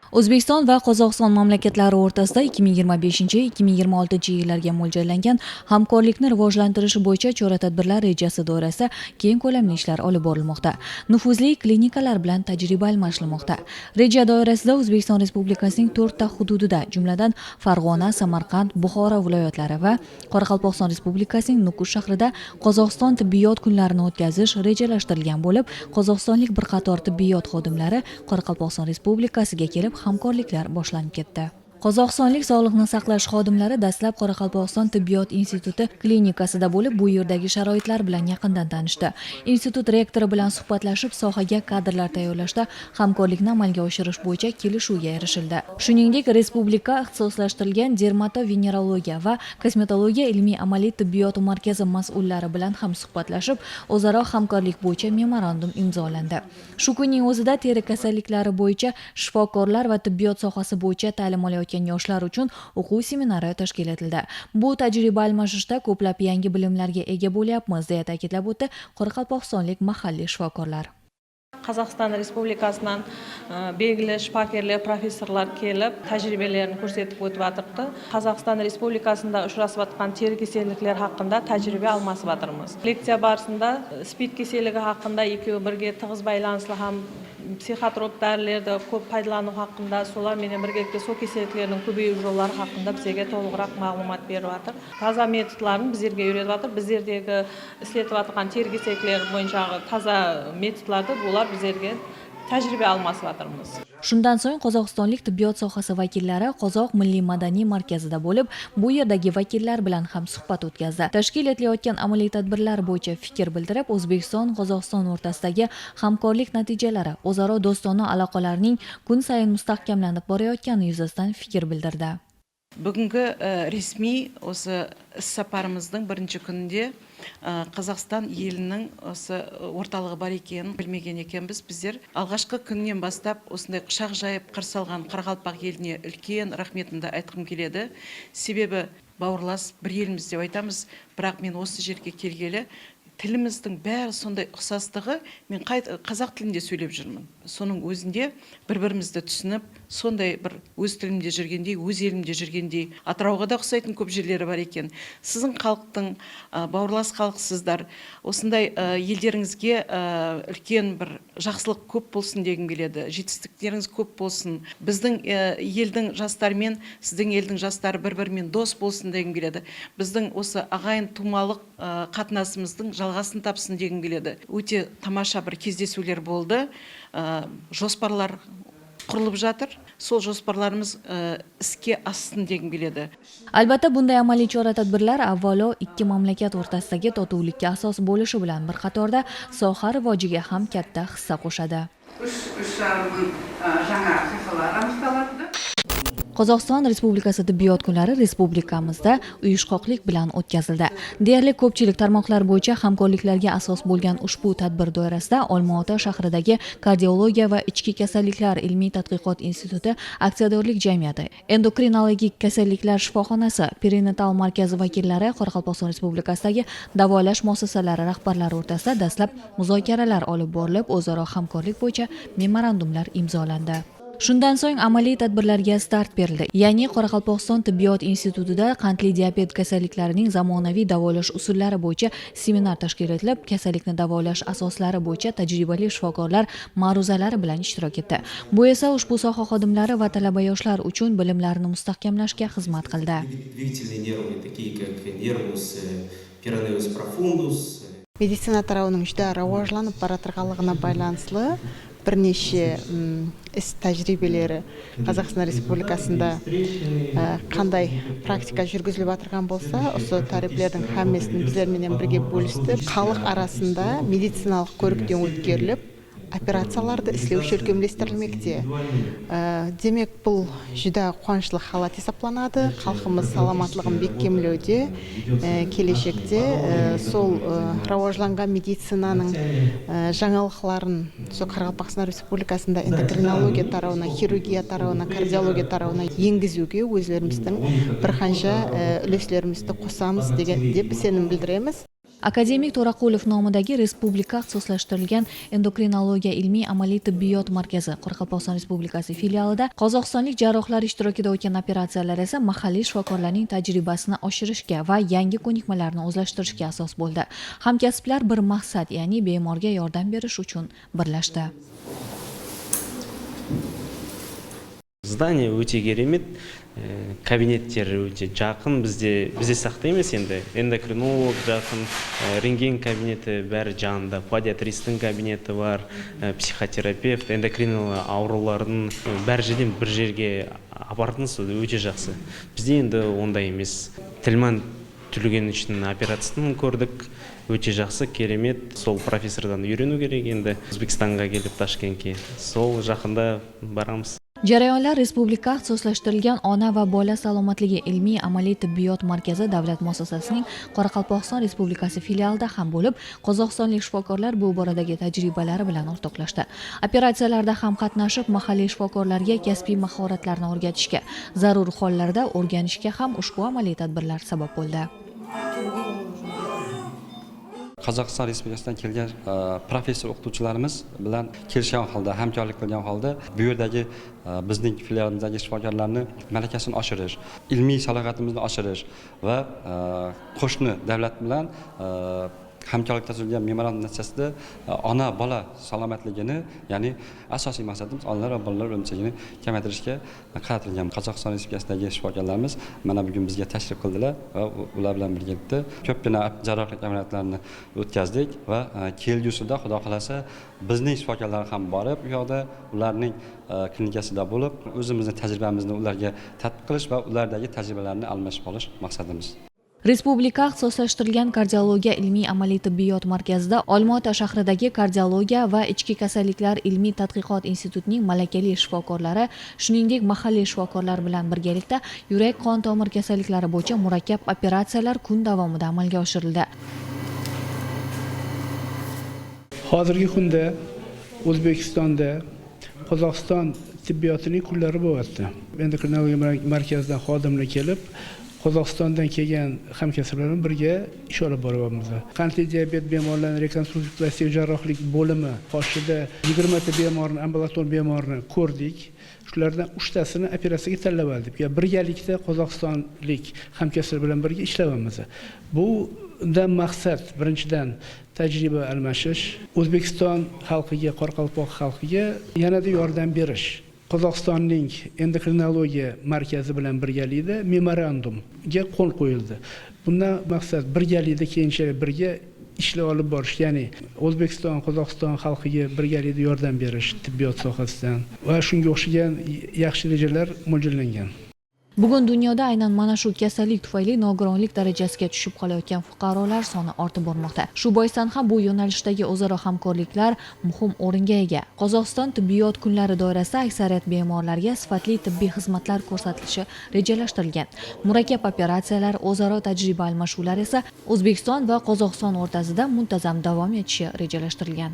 O'zbekiston va Qozog'iston mamlakatlari o'rtasida 2025-2026 yillarga mo'ljallangan hamkorlikni rivojlantirish bo'yicha chora-tadbirlar rejasi doirasida keng ko'lamli ishlar olib borilmoqda. Nufuzli klinikalar bilan tajriba almashilmoqda. Reja doirasida O'zbekiston Respublikasining 4 ta hududida, jumladan Farg'ona, Samarqand, Buxoro viloyatlari va Qoraqalpog'iston Respublikasining Nukus shahrida Qozog'iston tibbiyot kunlarini o'tkazish rejalashtirilgan bo'lib, qozog'istonlik bir qator tibbiyot xodimlari Qoraqalpog'iston Respublikasiga kelib hamkorliklar boshlanib ketdi. Qozog'istonlik sog'liqni saqlash xodimlari dastlab Qoraqalpog'iston tibbiyot instituti klinikasida bo'lib, bu yerdagi sharoitlar bilan yaqindan tanishdi. Institut rektori bilan suhbatlashib, sohaga kadrlar tayyorlashda hamkorlikni amalga oshirish bo'yicha kelishuvga erishildi. Shuningdek, respublika ixtisoslashtirilgan dermatovenerologiya va kosmetologiya ilmiy-amaliy tibbiyot markazi mas'ullari bilan ham suhbatlashib, o'zaro hamkorlik bo'yicha memorandum imzolandi. Shu kunning o'zida teri kasalliklari bo'yicha shifokorlar va tibbiyot sohasi bo'yicha ta'lim olayotgan yoshlar uchun o'quv seminari tashkil etildi. Bu tajriba almashishda ko'plab yangi bilimlarga ega bo'lyapmiz, deya ta'kidlab o'tdi qoraqalpog'istonlik mahalliy shifokorlar. Qozog'iston Respublikasidan belgili shifokorlar, professorlar kelib, tajribalarini ko'rsatib o'tib o'tiribdi. Qozog'iston Respublikasida uchrashib atgan teri kasalliklar haqida tajriba almashib o'tirmiz. Leksiya barısında spid kasalligi haqida ikkovi birga tig'iz baylanishli ham psixotrop dorilarda ko'p foydalanish haqida, so'lar bilan birgalikda so kasalliklarining ko'payish yo'llari haqida bizga to'liqroq ma'lumot beryapti. Toza metodlarni bizlarga o'rgatyapti. Bizlardagi ishlatilayotgan teri kasalliklari bo'yicha toza metodlarda bular bizlarga tajriba almashib o'tirmiz. Shundan so'ng qozog'istonlik tibbiyot sohasi vakillari Qozoq milliy madaniy markazida bo'lib, bu yerdagi vakillar bilan ham suhbat o'tkazdi. Tashkil etilayotgan amaliy tadbirlar bo'yicha fikr bildirib, O'zbekiston-Qozog'iston o'rtasidagi hamkorlik natijalari, o'zaro do'stona aloqalarning kun sayin mustahkamlanib borayotgani yuzasidan fikr bildirdi. Bugungi resmiy o'zi safarimizning birinchi kunida Qozog'iston elining o'zi o'rtaligi bor ekanini bilmagan ekanmiz. Bizlar alg'ashqi kundan boshlab o'sындай quchoq jayib qarshi olgan Qoraqalpoq eliga ulkan rahmetimni aytqim keladi. Sebebi bауырлас bir elimiz deb aytamiz. Biroq men o'sha yerga kelgeli tilimizдің бәрі сондай ұқсастығы, мен қазақ тілінде сөйлеп жүрмін. Соның өзінде бір-бірімізді түсініп, сондай бір өз тілімде жүргендей, өз елімде жүргендей, Атырауға да ұқсайтын көп жерлері бар екен. Сіздің халықтың бауырлас халықсыздар, осындай елдеріңізге үлкен бір жақсылық көп болсын дегім келеді. Жетістіктеріңіз көп болсын. Біздің елдің жастарымен, сіздің елдің жастары бір-бірімен дос болсын дегім келеді. Біздің осы ағайын тумалық қатынасымыздың жалғасын тапсын дегім келеді. Өте тамаша бір кездесулер болды. Жоспарлар құрылып жатыр. Сол жоспарларымыз іске ассын дегім келеді. Albatta bunday amaliy chora-tadbirlar avvalo ikki mamlakat o'rtasidagi totuvlikka asos bo'lishi bilan bir qatorda soha rivojiga ham katta hissa qo'shadi. Qozog'iston Respublikasi tibbiyot kunlari respublikamizda uyushqoqlik bilan o'tkazildi. Deyarli ko'pchilik tarmoqlar bo'yicha hamkorliklarga asos bo'lgan ushbu tadbir doirasida Olmaota shahridagi Kardiologiya va ichki kasalliklar ilmiy tadqiqot instituti aksiyadorlik jamiyati, Endokrinologik kasalliklar shifoxonasi, perinatal markazi vakillari, Qoraqalpog'iston Respublikasidagi davolash muassasalari rahbarlari o'rtasida dastlab muzokaralar olib borilib, o'zaro hamkorlik bo'yicha memorandumlar imzolandi. Shundan so'ng amaliy tadbirlarga start berildi. Ya'ni Qoraqalpog'iston tibbiyot institutida qandli diabet kasalliklarining zamonaviy davolash usullari bo'yicha seminar tashkil etilib, kasallikni davolash asoslari bo'yicha tajribali shifokorlar ma'ruzalari bilan ishtirok etdi. Bu esa ushbu soha xodimlari va talaba yoshlar uchun bilimlarini mustahkamlashga xizmat qildi. Медицина тарауының juda rivojlanib boratirganligina байланышлы бірнеше іс тәжірибелері Қазақстан Республикасында қандай практика жүргізіліп отырған болса, осы тәжірибелердің хаммесін біздермен бірге бөлісті. Халық арасында медициналық көріктен өткеріліп, операцияларды істеу көркемлестірілмекте. Демек, бұл juda қуанышлы халат есептелінеді. Халқымыз саламатлығын бекемлеуде, келешекте сол рivojlanған медицинаның жаңалықтарын Qoraqalpog'iston Республикасында эндокринология тарауына, хирургия тарауына, кардиология тарауына енгізуге өзлеріміздің бір қанша үлестерімізді қосамыз деп сенім білдіреміз. Akademik To'raqulov nomidagi respublika ixtisoslashtirilgan endokrinologiya ilmiy amaliy tibbiyot markazi Qoraqalpog'iston Respublikasi filialida qozog'istonlik jarrohlar ishtirokida o'tgan operatsiyalar esa mahalliy shifokorlarning tajribasini oshirishga va yangi ko'nikmalarni o'zlashtirishga asos bo'ldi. Hamkasblar bir maqsad, ya'ni bemorga yordam berish uchun birlashdi. Здание өте керемет, кабинеттері өте жақын, бізде сақта емес енді эндокринолог жақын, рентген кабинеті бәрі жанында, педиатристің кабинеті бар, психотерапевт, эндокринолог аурулардың бәрі жерден бір жерге апаратыныз өте жақсы. Бізде енді ондай емес. Тілман Төлеген үшін операцияны көрдік, өте жақсы, керемет. Сол профессордан үйрену керек енді. Өзбекстанға келіп Ташкентке. Сол жақында барамыз. Jarayonlar Respublika ixtisoslashtirilgan ona va bola salomatligi ilmiy amaliy tibbiyot markazi davlat muassasasining Qoraqalpog'iston Respublikasi filialida ham bo'lib, qozog'istonlik shifokorlar bu boradagi tajribalari bilan o'rtoqlashdi. Operatsiyalarda ham qatnashib, mahalliy shifokorlarga kasbiy mahoratlarni o'rgatishga, zarur hollarda o'rganishga ham ushbu amaliy tadbirlar sabab bo'ldi. Qozog'iston Respublikasidan kelgan professor o'qituvchilarimiz bilan kelishgan holda, hamkorlik qilgan holda bu yerdagi bizning filialimizdagi shifokorlarni malakasini oshirish, ilmiy salohiyatimizni oshirish va qo'shni davlat bilan hamkorlikda tuzilgan memorandum natijasida ona bola salomatligini, ya'ni asosiy maqsadimiz onalar va bolalar o'limchiligini kamaytirishga qaratilgan. Qozog'iston Respublikasidagi shifokorlarimiz mana bugun bizga tashrif qildilar va ular bilan birgalikda ko'pgina jarrohlik amaliyotlarini o'tkazdik va kelgusida xudo xolasa bizning shifokorlar ham borib, u yoqda ularning klinikasida bo'lib, o'zimizning tajribamizni ularga tatbiq qilish va ulardagi tajribalarni almashib olish maqsadimiz. Respublika ixtisoslashtirilgan kardiologiya ilmiy amaliy tibbiyot markazida Olmaota shahridagi kardiologiya va ichki kasalliklar ilmiy tadqiqot institutining malakali shifokorlari, shuningdek mahalliy shifokorlar bilan birgalikda yurak-qon tomir kasalliklari bo'yicha murakkab operatsiyalar kun davomida amalga oshirildi. Hozirgi kunda O'zbekistonda Qozog'iston tibbiyotining kunlari bo'lyapti. Endokrinologiya markazidan xodimlar kelib, Qozog'istondan kelgan hamkasblar bilan birga ish olib boryapmiz. Qandli diabet bemorlarining rekonstruktiv jarrohlik bo'limi qoshida 20 ta bemorni, ambulator bemorni ko'rdik. Shulardan 3 tasini operatsiyaga tanlab oldik. Birgalikda qozog'istonlik hamkasblar bilan birga ishlayapmiz. Bundan maqsad birinchidan tajriba almashish, O'zbekiston xalqiga, Qoraqalpoq xalqiga yanada yordam berish. Qozog'istonning endokrinologiya markazi bilan birgalikda memorandumga qo'l qo'yildi. Bundan maqsad birgalikda keyinchalik birga ishlar olib borish, ya'ni O'zbekiston, Qozog'iston xalqiga birgalikda yordam berish tibbiyot sohasidan va shunga o'xshagan yaxshi rejalar mo'ljallangan. Bugun dunyoda aynan mana shu kasallik tufayli nogironlik darajasiga tushib qolayotgan fuqarolar soni ortib bormoqda. Shu boisdan ham bu yo'nalishdagi o'zaro hamkorliklar muhim o'ringa ega. Qozog'iston tibbiyot kunlari doirasida aksariyat bemorlarga sifatli tibbiy xizmatlar ko'rsatilishi rejalashtirilgan. Murakkab operatsiyalar, o'zaro tajriba almashuvlar esa O'zbekiston va Qozog'iston o'rtasida muntazam davom etishi rejalashtirilgan.